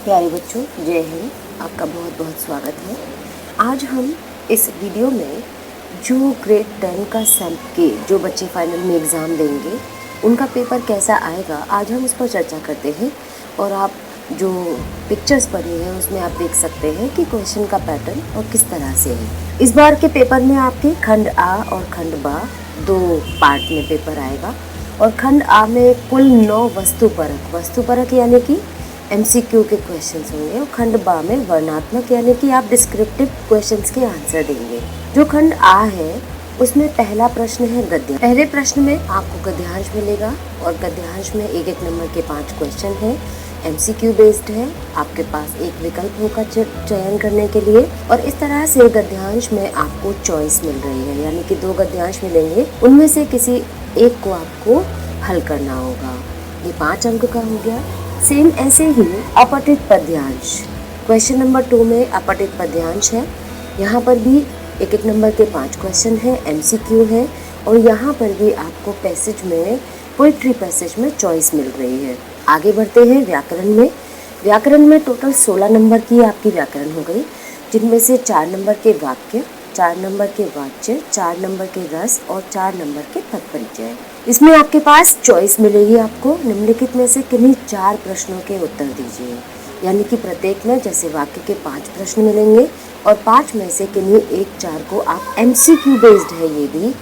प्यारे बच्चों, जय हिंद। आपका बहुत बहुत स्वागत है। आज हम इस वीडियो में जो ग्रेड 10 का सेम के जो बच्चे फाइनल में एग्ज़ाम देंगे उनका पेपर कैसा आएगा, आज हम उस पर चर्चा करते हैं। और आप जो पिक्चर्स पढ़ी हैं उसमें आप देख सकते हैं कि क्वेश्चन का पैटर्न और किस तरह से है। इस बार के पेपर में आपके खंड आ और खंड बा दो पार्ट में पेपर आएगा। और खंड आ में कुल 9 वस्तुपरक यानी कि MCQ के क्वेश्चंस होंगे और खंड बा में वर्णात्मक यानी कि आप डिस्क्रिप्टिव क्वेश्चंस के आंसर देंगे। जो खंड आ है उसमें पहला प्रश्न है गद्य। पहले प्रश्न में आपको गद्यांश मिलेगा और गद्यांश में एक नंबर के 5 क्वेश्चन है। MCQ बेस्ड है, आपके पास एक विकल्प होगा चयन करने के लिए। और इस तरह से गद्यांश में आपको चॉइस मिल रही है, यानी कि 2 गद्यांश मिलेंगे, उनमें से किसी एक को आपको हल करना होगा। ये 5 अंक का हो गया। सेम ऐसे ही अपठित पद्यांश, क्वेश्चन नंबर 2 में अपठित पद्यांश है। यहाँ पर भी एक नंबर के 5 क्वेश्चन है, MCQ है। और यहाँ पर भी आपको पैसेज में, पोइट्री पैसेज में चॉइस मिल रही है। आगे बढ़ते हैं व्याकरण में। व्याकरण में टोटल 16 नंबर की आपकी व्याकरण हो गई, जिनमें से 4 नंबर के वाक्य, 4 नंबर के वाच्य, 4 नंबर के रस और 4 नंबर के पद परिचय। इसमें आपके पास चॉइस मिलेगी, आपको निम्नलिखित में से किन्हीं 4 प्रश्नों के उत्तर दीजिए। यानी कि प्रत्येक में जैसे वाक्य के 5 प्रश्न मिलेंगे और 5 में से किन्हीं 1-4 को आप MCQ बेस्ड है ये भी,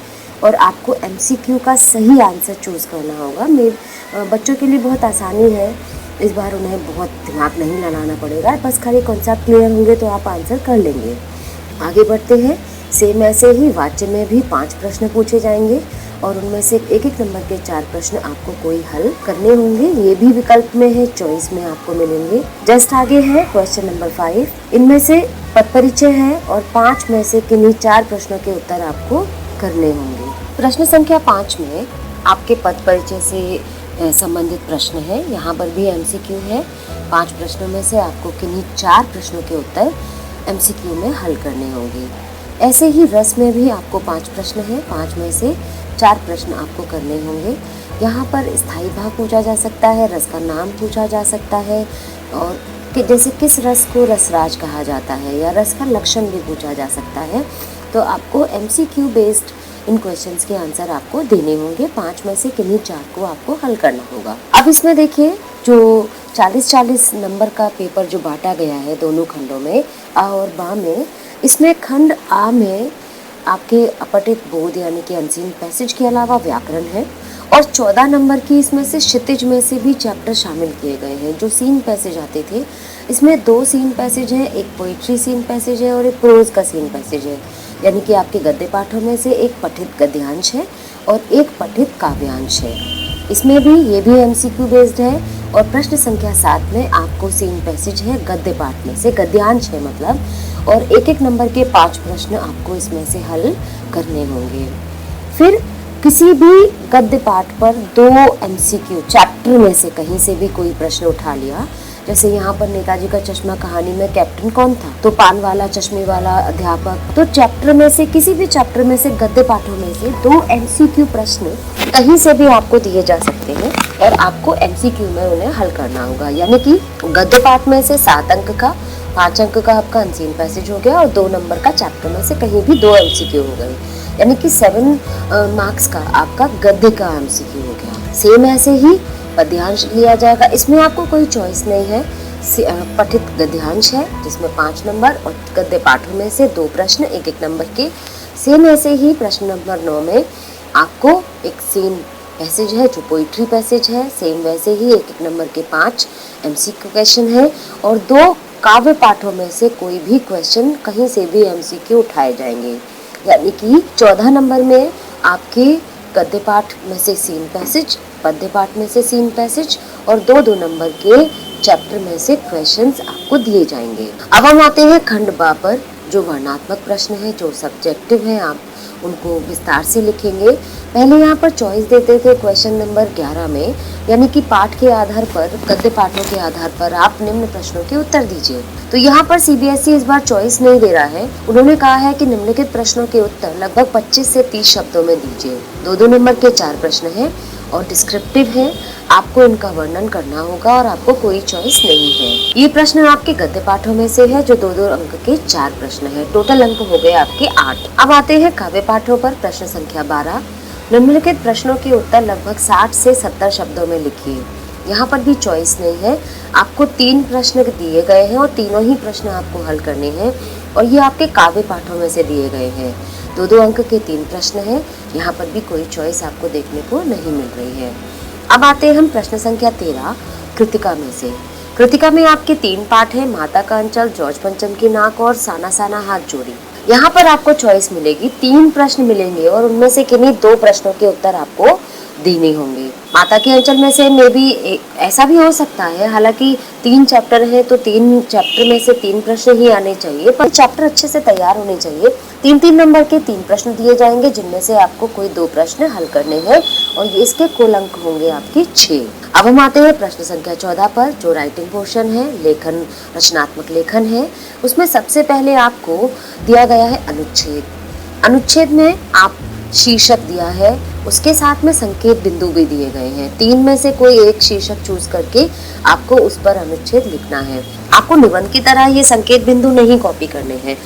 और आपको MCQ का सही आंसर चूज करना होगा। मेरे बच्चों के लिए बहुत आसानी है, इस बार उन्हें बहुत दिमाग नहीं लगाना पड़ेगा, बस खाली कॉन्सेप्ट क्लियर होंगे तो आप आंसर कर लेंगे। आगे बढ़ते हैं। सेम ऐसे ही वाच्य में भी 5 प्रश्न पूछे जाएंगे और उनमें से एक नंबर के 4 प्रश्न आपको कोई हल करने होंगे। ये भी विकल्प में है, चॉइस में आपको मिलेंगे। जस्ट आगे है क्वेश्चन नंबर 5, इनमें से पद परिचय है और 5 में से किन्हीं 4 प्रश्नों के उत्तर आपको करने होंगे। प्रश्न संख्या 5 में आपके पद परिचय से संबंधित प्रश्न है। यहाँ पर भी MCQ है। 5 प्रश्नों में से आपको किन्हीं 4 प्रश्नों के उत्तर MCQ में हल करने होंगे। ऐसे ही रस में भी आपको 5 प्रश्न हैं, 5 में से 4 प्रश्न आपको करने होंगे। यहाँ पर स्थायी भाग पूछा जा सकता है, रस का नाम पूछा जा सकता है, और कि जैसे किस रस को रसराज कहा जाता है, या रस का लक्षण भी पूछा जा सकता है। तो आपको MCQ बेस्ड इन क्वेश्चंस के आंसर आपको देने होंगे। 5 में से किन्हीं 4 को आपको हल करना होगा। अब इसमें देखिए, जो 40-40 नंबर का पेपर जो बांटा गया है दोनों खंडों में, आ और बा में, इसमें खंड आ में आपके अपठित बोध यानी कि अनसीन पैसेज के अलावा व्याकरण है। और 14 नंबर की इसमें से क्षितिज में से भी चैप्टर शामिल किए गए हैं। जो सीन पैसेज आते थे, इसमें 2 सीन पैसेज हैं, एक पोइट्री सीन पैसेज है और एक प्रोज का सीन पैसेज है। यानी कि आपके गद्य पाठों में से एक पठित गद्यांश है और एक पठित काव्यांश है। इसमें भी ये भी MCQ बेस्ड है। और प्रश्न संख्या 7 में आपको सीन पैसेज है, गद्य पाठ में से गद्यांश है मतलब, और एक नंबर के 5 प्रश्न आपको इसमें से हल करने होंगे। फिर किसी भी गद्य पाठ पर 2 MCQ चैप्टर में से कहीं से भी कोई प्रश्न उठा लिया। जैसे यहाँ पर नेताजी का चश्मा कहानी में कैप्टन कौन था, तो पान वाला चश्मे वाला अध्यापक। तो चैप्टर में से, किसी भी चैप्टर में से गद्य पाठों में से 2 MCQ प्रश्न कहीं से भी आपको दिए जा सकते हैं और आपको MCQ में उन्हें हल करना होगा। यानी कि गद्य पाठ में से 7 अंक का, 5 अंक का आपका अनसीन पैसेज हो गया और 2 नंबर का चैप्टर में से कहीं भी 2 MCQ हो गए। यानी कि 7 मार्क्स का आपका गद्य का MCQ हो गया। सेम ऐसे ही पद्यांश लिया जाएगा। इसमें आपको कोई चॉइस नहीं है। पठित गद्यांश है जिसमें 5 नंबर और गद्य पाठों में से 2 प्रश्न एक नंबर के। सेम ऐसे ही प्रश्न नंबर 9 में आपको एक सीन पैसेज है जो पोइट्री पैसेज है। सेम वैसे ही एक नंबर के 5 MCQ क्वेश्चन है और 2 काव्य पाठों में से कोई भी क्वेश्चन कहीं से भी MCQ उठाए जाएंगे। यानी कि 14 नंबर में आपके गद्य पाठ में से सीन पैसेज, पद्य पाठ में से सीन पैसेज और 2-2 नंबर के चैप्टर में से क्वेश्चंस आपको दिए जाएंगे। अब हम आते हैं खंड बा पर, जो वर्णात्मक प्रश्न है, जो सब्जेक्टिव है, आप उनको विस्तार से लिखेंगे। पहले यहाँ पर चॉइस देते थे क्वेश्चन नंबर 11 में, यानी कि पाठ के आधार पर, गद्य पाठों के आधार पर आप निम्न प्रश्नों के उत्तर दीजिए। तो यहाँ पर CBSE इस बार चॉइस नहीं दे रहा है। उन्होंने कहा है कि निम्नलिखित प्रश्नों के उत्तर लगभग 25 से 30 शब्दों में दीजिए। 2-2 नंबर के 4 प्रश्न हैं और डिस्क्रिप्टिव है, आपको इनका वर्णन करना होगा और आपको कोई चॉइस नहीं है। ये प्रश्न आपके गद्य पाठों में से है जो 2-2 अंक के 4 प्रश्न है। टोटल अंक हो गए आपके 8। अब आते हैं काव्य पाठों पर। प्रश्न संख्या 12, निम्नलिखित प्रश्नों के उत्तर लगभग 60 से 70 शब्दों में लिखिए। यहाँ पर भी चॉइस नहीं है, आपको 3 प्रश्न दिए गए हैं और तीनों ही प्रश्न आपको हल करने हैं और ये आपके काव्य पाठों में से दिए गए हैं। 2-2 अंक के 3 प्रश्न हैं, यहाँ पर भी कोई चॉइस आपको देखने को नहीं मिल रही है। अब आते हैं हम प्रश्न संख्या 13 कृतिका में से। कृतिका में आपके 3 पाठ हैं, माता का अंचल, जॉर्ज पंचम की नाक और साना साना हाथ जोड़ी। यहाँ पर आपको चॉइस मिलेगी, 3 प्रश्न मिलेंगे और उनमें से किन्हीं 2 प्रश्नों के उत्तर आपको देने होंगे। माता के अंचल में से मे भी ऐसा भी हो सकता है, हालांकि 3 चैप्टर है तो 3 चैप्टर में से 3 प्रश्न ही आने चाहिए, पर चैप्टर अच्छे से तैयार होने चाहिए। 3-3 नंबर के 3 प्रश्न दिए जाएंगे जिनमें से आपको कोई 2 प्रश्न हल करने हैं और इसके कुल अंक होंगे आपके 6। अब हम आते हैं प्रश्न संख्या 14 पर, जो राइटिंग पोर्शन है, लेखन, रचनात्मक लेखन है। उसमें सबसे पहले आपको दिया गया है अनुच्छेद। अनुच्छेद में आप शीर्षक दिया है, उसके साथ में संकेत बिंदु भी दिए गए हैं। 3 में से कोई एक शीर्षक चूज करके आपको उस पर अनुच्छेद लिखना है। आपको निबंध की तरह ये संकेत बिंदु नहीं कॉपी करने हैं।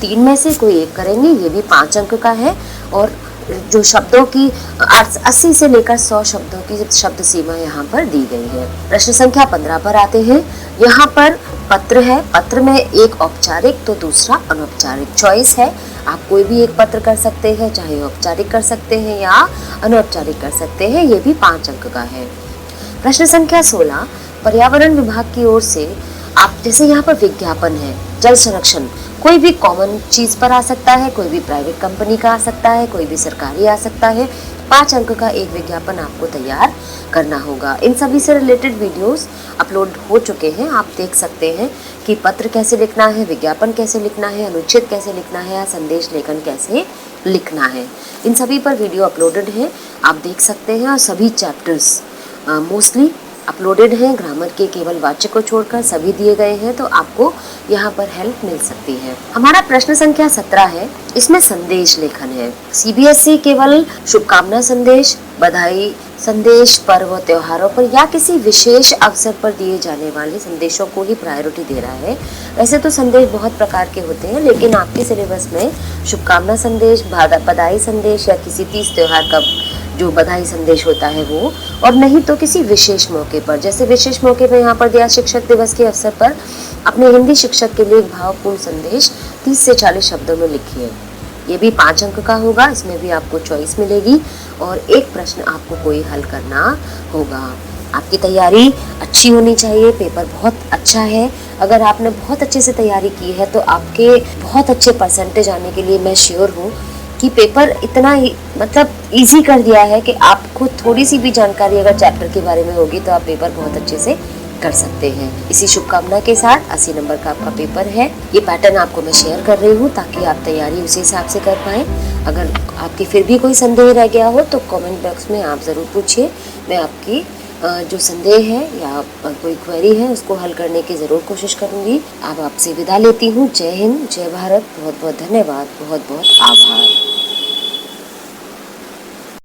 3 में से कोई एक करेंगे, ये भी 5 अंक का है और जो शब्दों की 80 से लेकर 100 शब्दों की शब्द सीमा यहाँ पर दी गई है। प्रश्न संख्या 15 पर आते हैं। यहाँ पर पत्र है, पत्र में एक औपचारिक तो दूसरा अनौपचारिक चॉइस है। आप कोई भी एक पत्र कर सकते हैं, चाहे औपचारिक कर सकते हैं या अनौपचारिक कर सकते हैं, ये भी 5 अंक का है। प्रश्न संख्या 16, पर्यावरण विभाग की ओर से आप जैसे यहाँ पर विज्ञापन है, जल संरक्षण, कोई भी कॉमन चीज पर आ सकता है, कोई भी प्राइवेट कंपनी का आ सकता है, कोई भी सरकारी आ सकता है। 5 अंक का एक विज्ञापन आपको तैयार करना होगा। इन सभी से रिलेटेड वीडियोस अपलोड हो चुके हैं, आप देख सकते हैं कि पत्र कैसे लिखना है, विज्ञापन कैसे लिखना है, अनुच्छेद कैसे लिखना है या संदेश लेखन कैसे लिखना है। इन सभी पर वीडियो अपलोडेड है, आप देख सकते हैं और सभी चैप्टर्स मोस्टली अपलोडेड हैं। ग्रामर के केवल वाक्य को छोड़कर सभी दिए गए हैं, तो आपको यहाँ पर हेल्प मिल सकती है। हमारा प्रश्न संख्या 17 है, इसमें संदेश लेखन है। सीबीएसई केवल शुभकामना संदेश, बधाई संदेश, पर्व त्योहारों पर या किसी विशेष अवसर पर दिए जाने वाले संदेशों को ही प्रायोरिटी दे रहा है। वैसे तो संदेश बहुत प्रकार के होते हैं, लेकिन आपके सिलेबस में शुभकामना संदेश, बधाई संदेश या किसी तीज त्योहार का जो बधाई संदेश होता है वो, और नहीं तो किसी विशेष मौके पर, जैसे विशेष मौके पर यहाँ पर दिया शिक्षक दिवस के अवसर पर अपने हिंदी शिक्षक के लिए भावपूर्ण संदेश 30 से 40 शब्दों में लिखिए। ये भी 5 अंक का होगा, इसमें भी आपको चॉइस मिलेगी और एक प्रश्न आपको कोई हल करना होगा। आपकी तैयारी अच्छी होनी चाहिए, पेपर बहुत अच्छा है। अगर आपने बहुत अच्छे से तैयारी की है तो आपके बहुत अच्छे परसेंटेज आने के लिए मैं श्योर हूँ कि पेपर इतना ही मतलब इजी कर दिया है कि आपको थोड़ी सी भी जानकारी अगर चैप्टर के बारे में होगी तो आप पेपर बहुत अच्छे से कर सकते हैं। इसी शुभकामना के साथ 80 नंबर का आपका पेपर है। ये पैटर्न आपको मैं शेयर कर रही हूँ ताकि आप तैयारी उसी हिसाब से कर पाएँ। अगर आपके फिर भी कोई संदेह रह गया हो तो कमेंट बॉक्स में आप ज़रूर पूछिए, मैं आपकी जो संदेह है या कोई क्वेरी है उसको हल करने की ज़रूर कोशिश करूँगी। अब आपसे विदा लेती हूँ। जय हिंद, जय भारत, बहुत बहुत धन्यवाद, बहुत बहुत आभार।